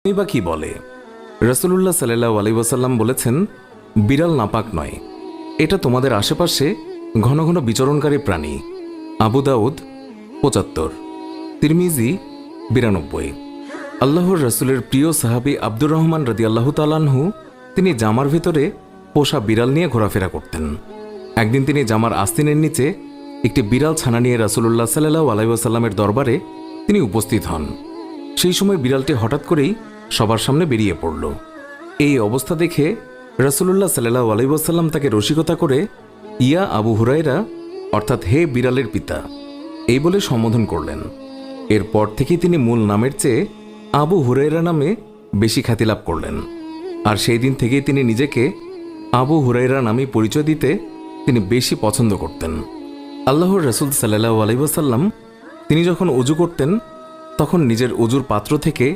বা কি বলে? রাসূলুল্লাহ সাল্লাল্লাহু আলাইহি ওয়াসাল্লাম বলেছেন, বিড়াল নাপাক নয়, এটা তোমাদের আশেপাশে ঘন ঘন বিচরণকারী প্রাণী। আবু দাউদ ৭৫, তিরমিজি ৯২। আল্লাহর রাসূলের প্রিয় সাহাবী আব্দুর রহমান রাদিয়াল্লাহু তাআলা আনহু তিনি জামার ভেতরে পোষা বিড়াল নিয়ে ঘোরাফেরা করতেন। একদিন তিনি জামার আস্তিনের নিচে একটি বিড়াল ছানা নিয়ে রাসূলুল্লাহ সাল্লাল্লাহু আলাইহি ওয়াসাল্লামের দরবারে তিনি উপস্থিত হন। সেই সময় বিড়ালটি হঠাৎ করেই সবার সামনে বেরিয়ে পড়ল। এই অবস্থা দেখে রাসূলুল্লাহ সাল্লাল্লাহু আলাইহি ওয়াসাল্লাম তাকে রসিকতা করে ইয়া আবু হুরায়রা, অর্থাৎ হে বিড়ালের পিতা, এই বলে সম্বোধন করলেন। এরপর থেকেই তিনি মূল নামের চেয়ে আবু হুরায়রা নামে বেশি খ্যাতি লাভ করলেন। আর সেই দিন থেকেই তিনি নিজেকে আবু হুরায়রা নামে পরিচয় দিতে তিনি বেশি পছন্দ করতেন। আল্লাহর রাসূল সাল্লাল্লাহু আলাইহি ওয়াসাল্লাম তিনি যখন ওযু করতেন তখন নিজের ওযুর পাত্র থেকে